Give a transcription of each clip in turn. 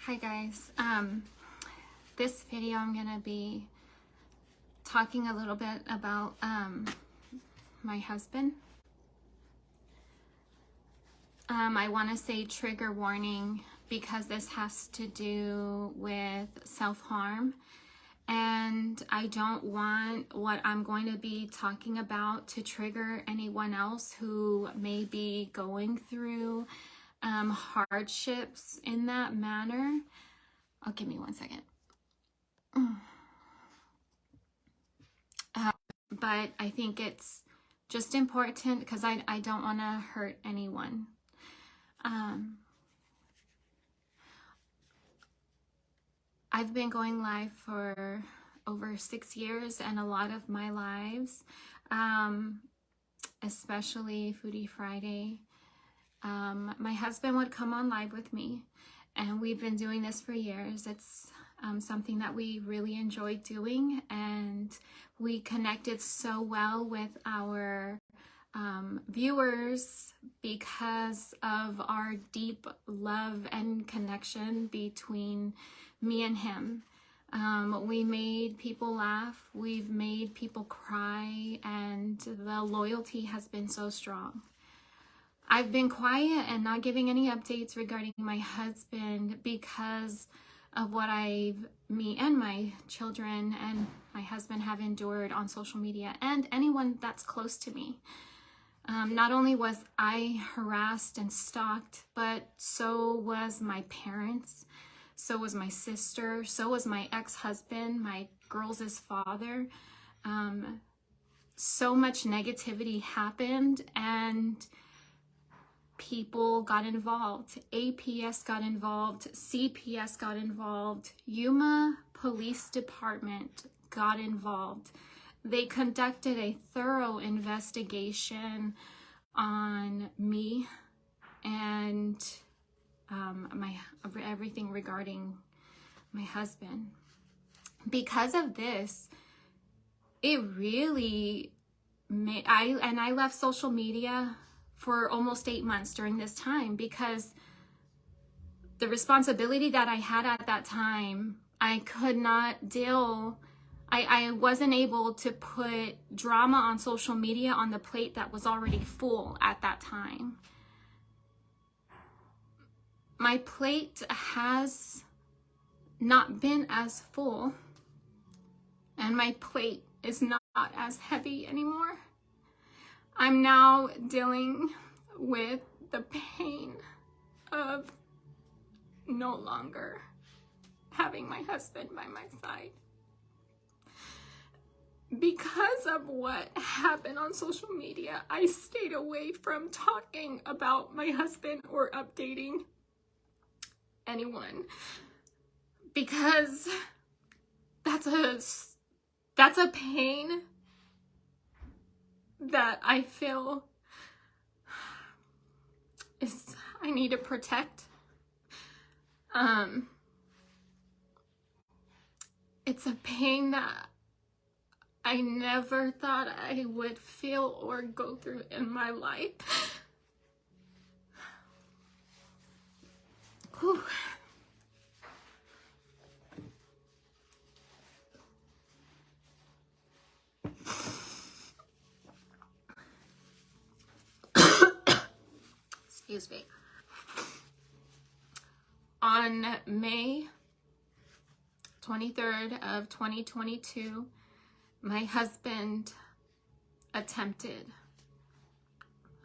Hi guys, this video I'm gonna be talking a little bit about my husband. I want to say trigger warning because this has to do with self-harm, and I don't want what I'm going to be talking about to trigger anyone else who may be going through hardships in that manner. Oh, give me 1 second. But I think it's just important because I don't want to hurt anyone. I've been going live for over 6 years, and a lot of my lives, especially Foodie Friday, my husband would come on live with me, and we've been doing this for years. It's something that we really enjoy doing, and we connected so well with our viewers because of our deep love and connection between me and him. We made people laugh, we've made people cry, and the loyalty has been so strong. I've been quiet and not giving any updates regarding my husband because of what me and my children and my husband have endured on social media and anyone that's close to me. Not only was I harassed and stalked, but so was my parents, so was my sister, so was my ex-husband, my girls' father. So much negativity happened, and people got involved. APS got involved, CPS got involved, Yuma Police Department got involved. They conducted a thorough investigation on me and everything regarding my husband. Because of this, it really made I left social media for almost 8 months during this time because the responsibility that I had at that time, I could not deal. I wasn't able to put drama on social media on the plate that was already full at that time. My plate has not been as full, and my plate is not as heavy anymore. I'm now dealing with the pain of no longer having my husband by my side. Because of what happened on social media, I stayed away from talking about my husband or updating anyone, because that's a pain that I feel I need to protect. It's a pain that I never thought I would feel or go through in my life. Whew. Excuse me. On May 23rd of 2022, my husband attempted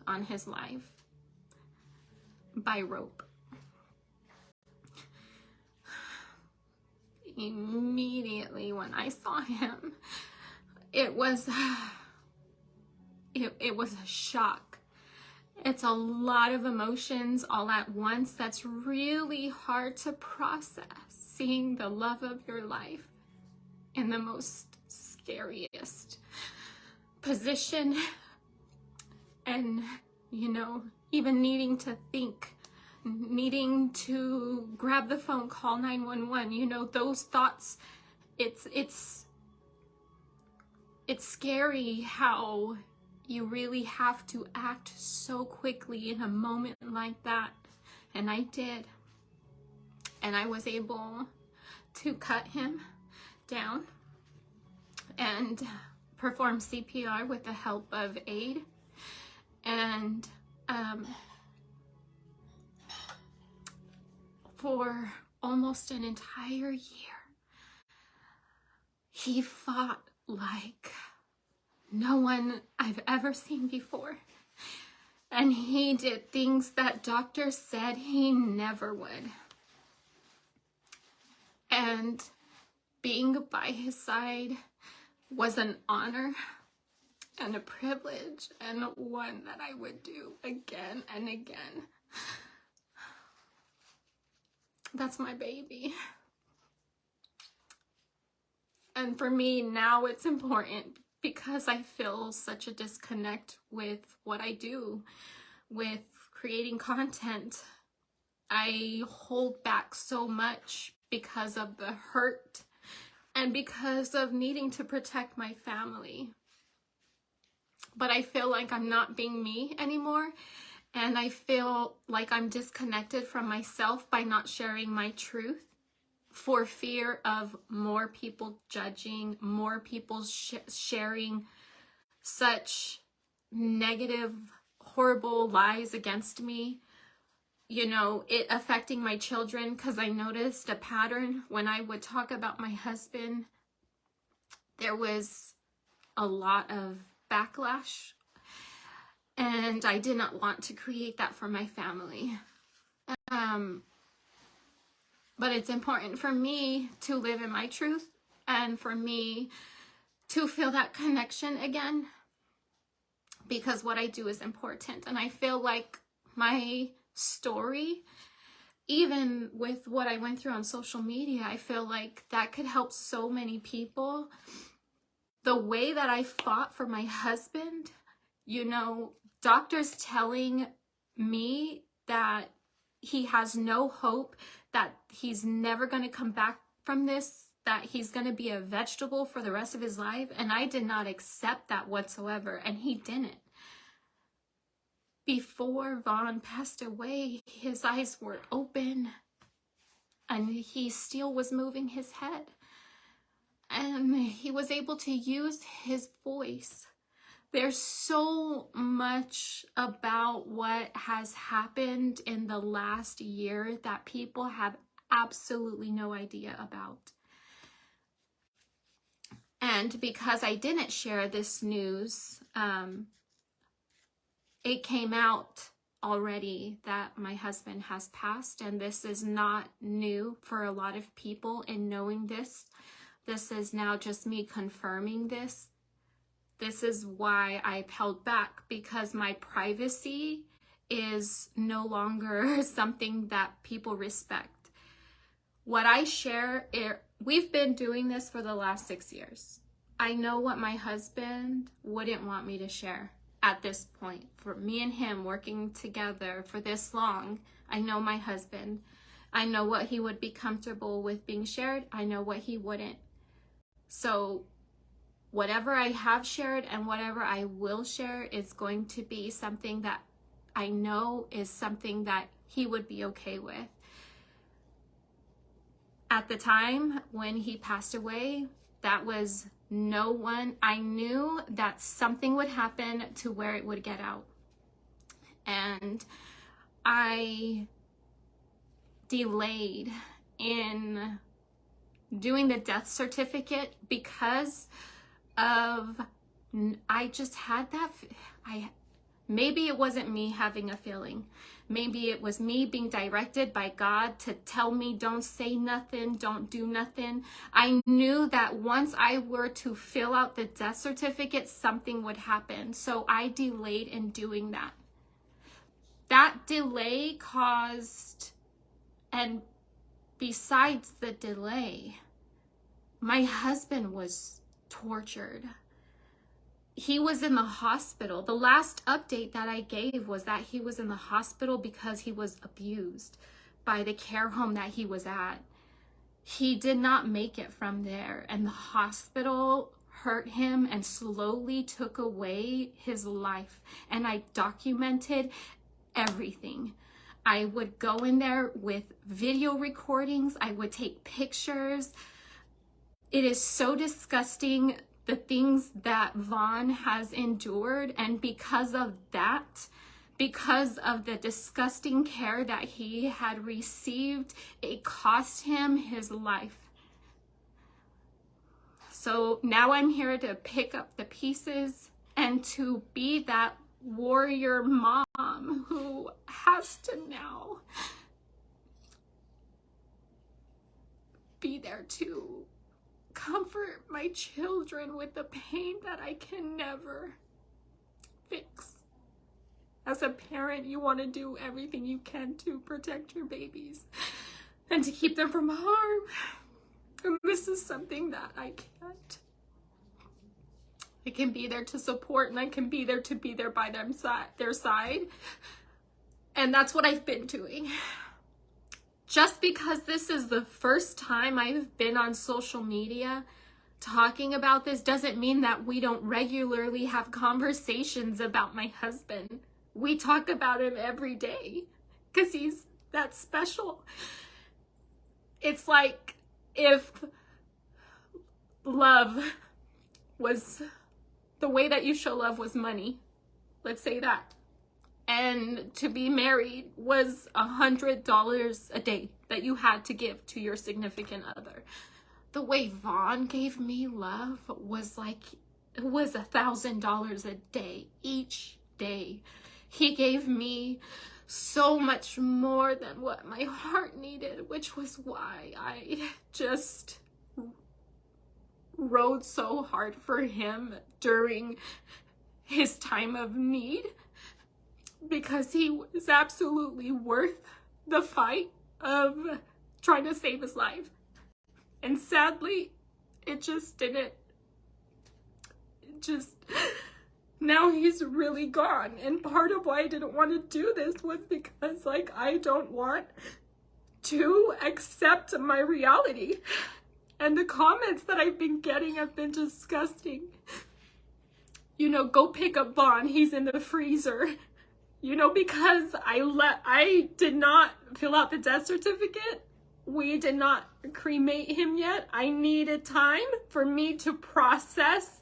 on his life by rope. Immediately when I saw him, it was a shock. It's a lot of emotions all at once. That's really hard to process, seeing the love of your life in the most scariest position, and even needing to think, needing to grab the phone, call 911, those thoughts. It's scary how you really have to act so quickly in a moment like that, and I did. and I was able to cut him down and perform CPR with the help of aid. And for almost an entire year, he fought like no one I've ever seen before. And he did things that doctors said he never would. And being by his side was an honor and a privilege, and one that I would do again and again. That's my baby. And for me now, it's important because I feel such a disconnect with what I do, with creating content. I hold back so much because of the hurt and because of needing to protect my family. But I feel like I'm not being me anymore, and I feel like I'm disconnected from myself by not sharing my truth for fear of more people judging, more people sharing such negative, horrible lies against me. You know, it affecting my children, because I noticed a pattern when I would talk about my husband. There was a lot of backlash, and I did not want to create that for my family. But it's important for me to live in my truth and for me to feel that connection again, because what I do is important. And I feel like my story, even with what I went through on social media, I feel like that could help so many people. The way that I fought for my husband, you know, doctors telling me that he has no hope, that he's never going to come back from this, that he's going to be a vegetable for the rest of his life. And I did not accept that whatsoever. And he didn't. Before Vaughn passed away, his eyes were open and he still was moving his head. And he was able to use his voice. There's so much about what has happened in the last year that people have absolutely no idea about. And because I didn't share this news, it came out already that my husband has passed, and this is not new for a lot of people in knowing this. This is now just me confirming this. This is why I've held back, because my privacy is no longer something that people respect. What I share, we've been doing this for the last 6 years. I know what my husband wouldn't want me to share at this point. For me and him working together for this long, I know my husband. I know what he would be comfortable with being shared. I know what he wouldn't. So whatever I have shared and whatever I will share is going to be something that I know is something that he would be okay with. At the time when he passed away, that was no one. I knew that something would happen to where it would get out. And I delayed in doing the death certificate because of, I just had that, maybe it wasn't me having a feeling. Maybe it was me being directed by God to tell me, don't say nothing, don't do nothing. I knew that once I were to fill out the death certificate, something would happen. So I delayed in doing that. That delay caused, and besides the delay, my husband was tortured. He was in the hospital. The last update that I gave was that he was in the hospital because he was abused by the care home that he was at. He did not make it from there, and the hospital hurt him and slowly took away his life. And I documented everything. I would go in there with video recordings. I would take pictures. It is so disgusting, the things that Vaughn has endured. And because of that, because of the disgusting care that he had received, it cost him his life. So now I'm here to pick up the pieces and to be that warrior mom who has to now be there to comfort my children with the pain that I can never fix. As a parent, you want to do everything you can to protect your babies and to keep them from harm. And this is something that I can't. I can be there to support, and I can be there to be there by their side. And that's what I've been doing. Just because this is the first time I've been on social media talking about this doesn't mean that we don't regularly have conversations about my husband. We talk about him every day because he's that special. It's like if love was, the way that you show love was money, let's say that, and to be married was $100 a day that you had to give to your significant other. The way Vaughn gave me love was like, it was $1,000 a day, each day. He gave me so much more than what my heart needed, which was why I just rode so hard for him during his time of need, because he was absolutely worth the fight of trying to save his life. And sadly, it just didn't. Now he's really gone. And part of why I didn't want to do this was because, like, I don't want to accept my reality. And the comments that I've been getting have been disgusting. You know, go pick up Vaughn, he's in the freezer. You know, because I did not fill out the death certificate. We did not cremate him yet. I needed time for me to process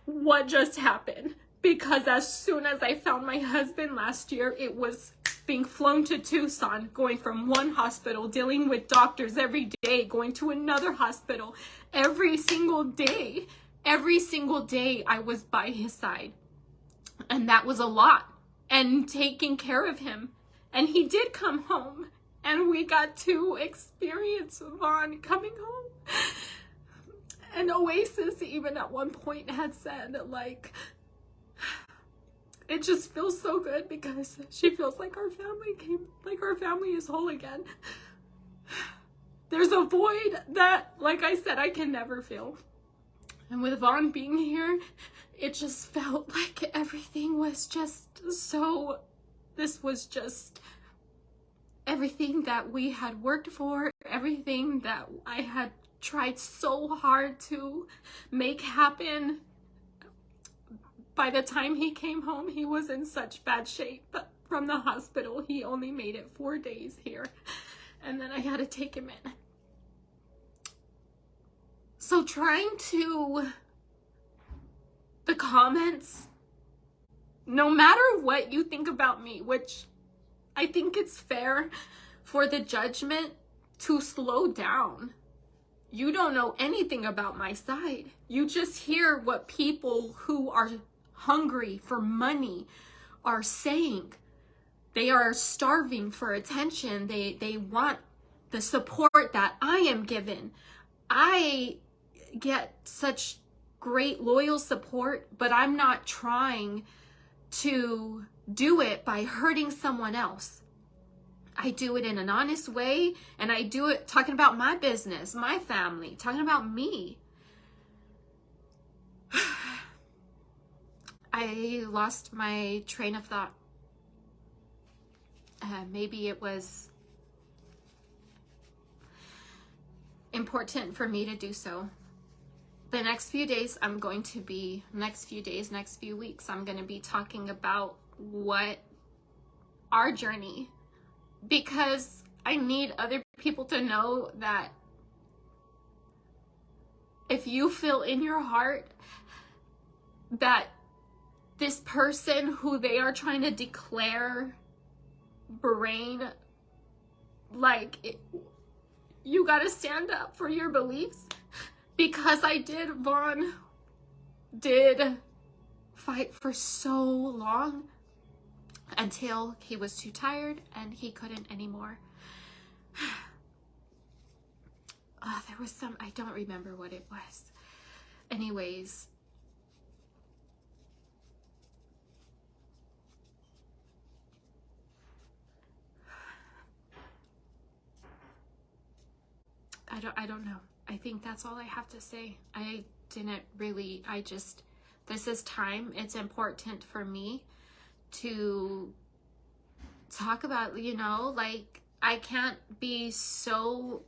what just happened. Because as soon as I found my husband last year, it was being flown to Tucson, going from one hospital, dealing with doctors every day, going to another hospital every single day. Every single day I was by his side. And that was a lot. And taking care of him. And he did come home. And we got to experience Vaughn coming home. And Oasis even at one point had said, like, it just feels so good because she feels like our family is whole again. There's a void that, like I said, I can never fill. And with Vaughn being here, it just felt like everything was just so, this was just everything that we had worked for, everything that I had tried so hard to make happen. By the time he came home, he was in such bad shape from the hospital. He only made it 4 days here. And then I had to take him in. So trying to, the comments, no matter what you think about me, which I think it's fair for the judgment to slow down. You don't know anything about my side. You just hear what people who are hungry for money are saying. They are starving for attention. They want the support that I am given. I get such great loyal support, but I'm not trying to do it by hurting someone else. I do it in an honest way, and I do it talking about my business, my family, talking about me. I lost my train of thought. Maybe it was important for me to do so. The next few days, next few weeks, I'm going to be talking about what our journey because I need other people to know that if you feel in your heart that this person who they are trying to declare brain, like, you gotta stand up for your beliefs, because I did. Vaughn did fight for so long until he was too tired and he couldn't anymore. There was some, I don't remember what it was. Anyways, I don't know. I think that's all I have to say. I didn't really, this is time. It's important for me to talk about, you know, like, I can't be so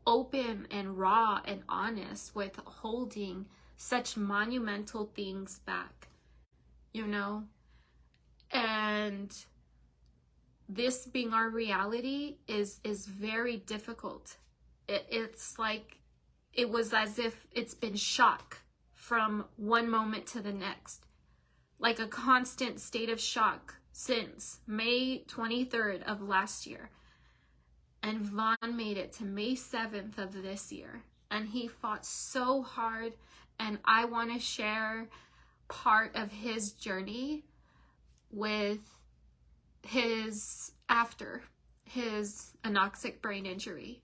open and raw and honest with holding such monumental things back, you know? And this being our reality is very difficult. It's like, it was as if it's been shock from one moment to the next, like a constant state of shock since May 23rd of last year. And Vaughn made it to May 7th of this year, and he fought so hard. And I want to share part of his journey with his, after his anoxic brain injury.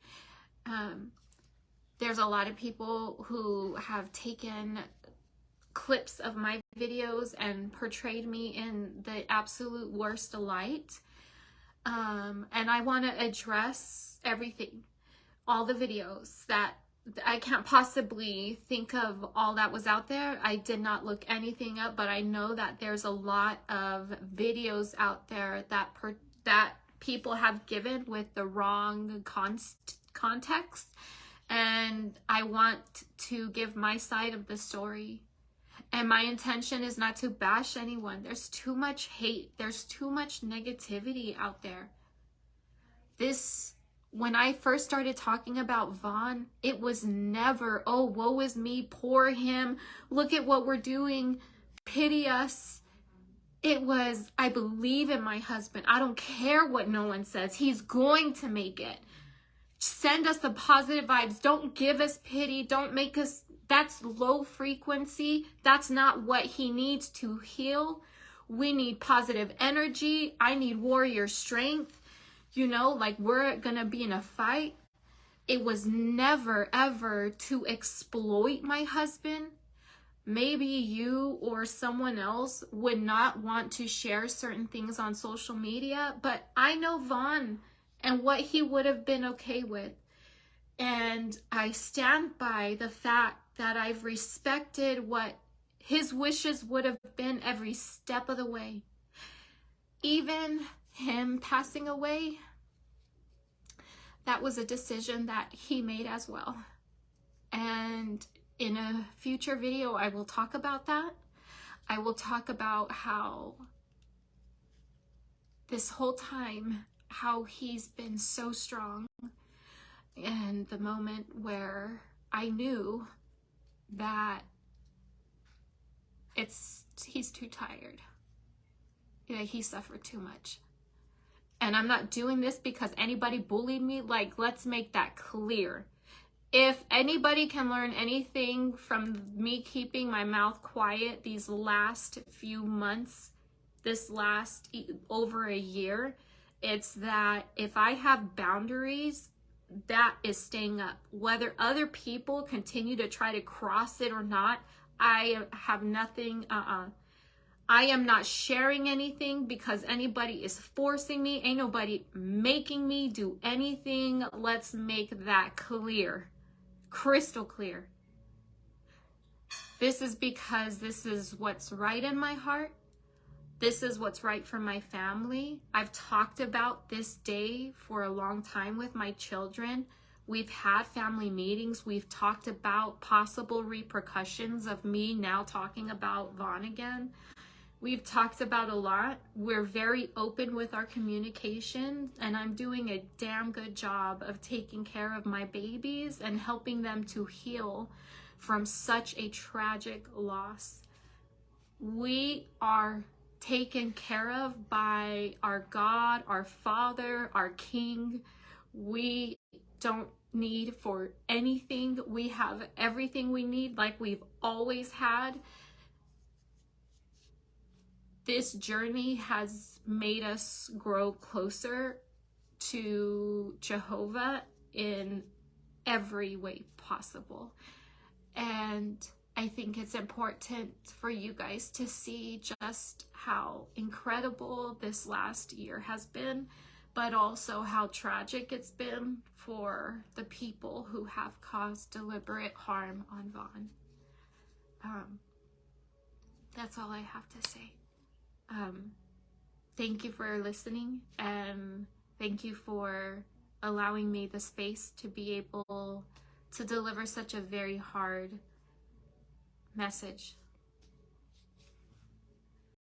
There's a lot of people who have taken clips of my videos and portrayed me in the absolute worst light. And I want to address everything, all the videos that I can't possibly think of all that was out there. I did not look anything up, but I know that there's a lot of videos out there that people have given with the wrong context. And I want to give my side of the story. And my intention is not to bash anyone. There's too much hate. There's too much negativity out there. When I first started talking about Vaughn, it was never, oh, woe is me, poor him, look at what we're doing, pity us. It was, I believe in my husband. I don't care what no one says. He's going to make it. Send us the positive vibes. Don't give us pity. Don't make us, that's low frequency. That's not what he needs to heal. We need positive energy. I need warrior strength. You know, like, we're gonna be in a fight. It was never, ever to exploit my husband. Maybe you or someone else would not want to share certain things on social media, but I know Vaughn and what he would have been okay with. And I stand by the fact that I've respected what his wishes would have been every step of the way. Even him passing away, that was a decision that he made as well. And in a future video, I will talk about that. I will talk about how this whole time, how he's been so strong, and the moment where I knew that he's too tired. Yeah, he suffered too much. And I'm not doing this because anybody bullied me. Like, let's make that clear. If anybody can learn anything from me keeping my mouth quiet these last few months, this last over a year, it's that if I have boundaries, that is staying up. Whether other people continue to try to cross it or not, I have nothing, I am not sharing anything because anybody is forcing me. Ain't nobody making me do anything. Let's make that clear. Crystal clear. This is because this is what's right in my heart. This is what's right for my family. I've talked about this day for a long time with my children. We've had family meetings. We've talked about possible repercussions of me now talking about Vaughn again. We've talked about a lot. We're very open with our communication, and I'm doing a damn good job of taking care of my babies and helping them to heal from such a tragic loss. We are taken care of by our God, our Father, our King. We don't need for anything. We have everything we need like we've always had. This journey has made us grow closer to Jehovah in every way possible. And I think it's important for you guys to see just how incredible this last year has been, but also how tragic it's been for the people who have caused deliberate harm on Vaughn. That's all I have to say. Thank you for listening, and thank you for allowing me the space to be able to deliver such a very hard message.